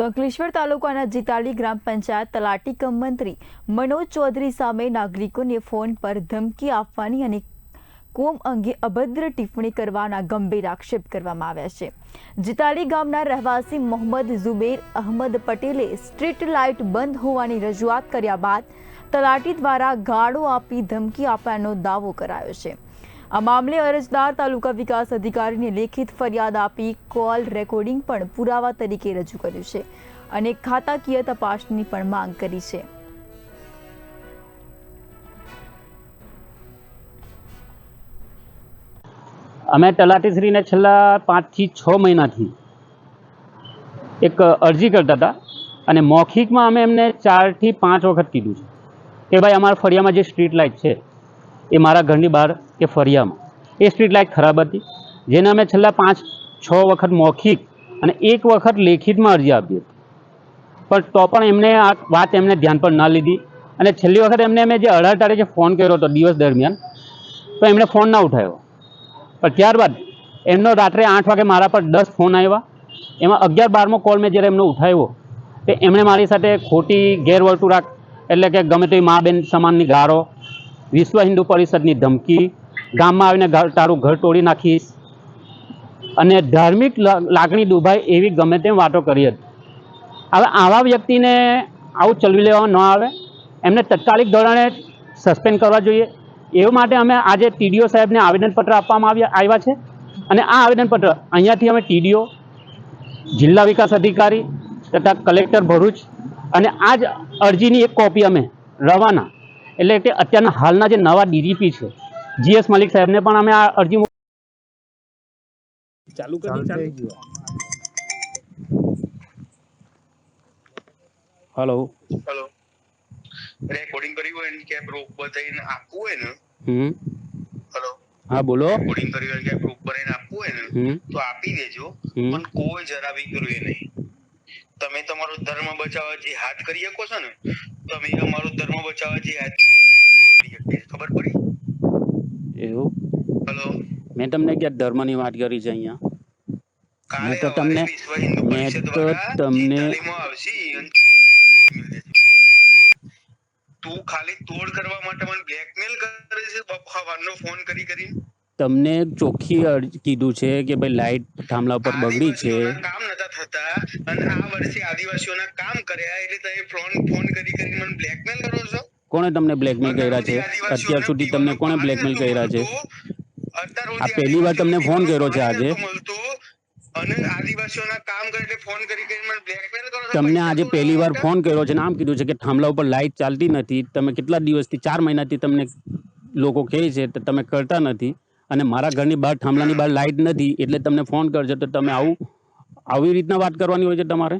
તો અંકલેશ્વર તાલુકાના જીતાલી ગ્રામ પંચાયત તલાટી કમ મંત્રી મનોજ ચૌધરી સામે નાગરિકોને ફોન પર ધમકી આપવાની અને કોમ અંગે અભદ્ર ટિપ્પણી કરવાના ગંભીર આક્ષેપ કરવામાં આવ્યા છે। જીતાલી ગામના રહેવાસી મોહમ્મદ ઝુબેર અહમદ પટેલે સ્ટ્રીટ લાઇટ બંધ હોવાની રજૂઆત કર્યા બાદ તલાટી દ્વારા ગાળો આપી ધમકી આપવાનો દાવો કરાયો છે। આ મામલે અરજદાર તાલુકા વિકાસ અધિકારીને લેખિત ફરિયાદ આપી કોલ રેકોર્ડિંગ પણ પુરાવા તરીકે રજૂ કર્યું છે અને ખાતાકીય તપાસની પણ માંગ કરી છે। અમે તલાટીશ્રીને છેલ્લા 5 થી 6 મહિનાથી એક અરજી કરતા હતા અને મૌખિકમાં અમે એમને 4 થી 5 વખત કીધું છે કે ભાઈ અમારા ફળિયામાં જે સ્ટ્રીટ લાઇટ છે એ મારા ઘરની બહાર કે ફળિયામાં એ સ્ટ્રીટ લાઇટ ખરાબ હતી, જેને અમે છેલ્લા 5-6 વખત મૌખિક અને 1 વખત લેખિતમાં અરજી આપી હતી, પણ તો પણ એમને આ વાત એમને ધ્યાન પર ના લીધી અને છેલ્લી વખત એમને અમે જે 18 તારીખે ફોન કર્યો હતો દિવસ દરમિયાન, તો એમણે ફોન ના ઉઠાવ્યો। પણ ત્યારબાદ એમનો રાત્રે 8 વાગે મારા પર 10 ફોન આવ્યા, એમાં 11-12મો કોલ મેં જ્યારે એમનો ઉઠાવ્યો તો એમણે મારી સાથે ખોટી ગેરવર્તણૂક એટલે કે ગમે તે મા બેન સમાનની ગાળો, વિશ્વ હિન્દુ પરિષદની ધમકી, ગામમાં આવીને તારું ઘર તોડી નાખીશ અને ધાર્મિક લાગણી દુભાય એવી ગમે તેમ વાતો કરી હતી। હવે આવા વ્યક્તિને આવું ચલવી લેવામાં ન આવે, એમને તાત્કાલિક ધોરણે સસ્પેન્ડ કરવા જોઈએ। એ માટે અમે આજે ટીડીઓ સાહેબને આવેદનપત્ર આપવામાં આવ્યા છે અને આ આવેદનપત્ર અહીંયાથી અમે ટીડીઓ, જિલ્લા વિકાસ અધિકારી તથા કલેક્ટર ભરૂચ અને આ જ અરજીની એક કોપી અમે રવાના એટલે કે અત્યારના હાલના જે નવા ડીજીપી છે GS મલિક સાહેબને પણ અમે આ અરજી ચાલુ કરી। હેલો હેલો, રેકોર્ડિંગ કર્યું હોય ને કે પ્રૂફ બતાવીને આપવું હોય ને, હેલો, હા બોલો, રેકોર્ડિંગ કર્યું હોય કે પ્રૂફ બનાવીને આપવું હોય ને તો આપી દેજો, પણ કોઈ જરા બી કરવું નહીં। તમે તમારો ધર્મ બચાવવા જે હાથ કરી શકો છો ને, તમે અમારો ધર્મ બચાવવા જે હાથ કરી શકીએ, ખબર પડી? એવું? હેલો, મેં તમને ક્યાં ધર્મની વાત કરી છે અહીંયા? કાલે તો તમને વિશ્વ હિન્દુ મેં પરિષદ તો દ્વારા તમને તાલીમમાં આવશે અને તું ખાલી તોડ કરવા માટે મને બ્લેકમેલ કરે છે બફાવાનો ફોન કરીને। તમને ચોખ્ખી કીધું છે કે ભાઈ લાઈટ થાંભલા પર બગડી છે, કામ નતા થતા અને આ વર્ષે આદિવાસીઓના કામ કર્યા એટલે તમે ફોન કરી મને બ્લેકમેલ કરો છો। કોણે તમને બ્લેકમેલ કર્યા છે? અત્યાર સુધી તમને કોણે બ્લેકમેલ કર્યા છે? આ પહેલી વાર તમને ફોન કર્યો છે આજે? અને આદિવાસીઓના કામ કરે એટલે ફોન કરી મને બ્લેકમેલ કરો છો। તમને આજે પહેલી વાર ફોન કર્યો છે, નામ કીધું છે કે થાંભલા ઉપર લાઈટ ચાલતી નથી, તમે કેટલા દિવસથી 4 મહિનાથી તમને લોકો કહે છે તો તમે કરતા નથી અને મારા ઘરની બહાર થાંભલાની બહાર લાઈટ નથી એટલે તમને ફોન કરજો, તો તમે આવી રીતના વાત કરવાની હોય છે તમારે?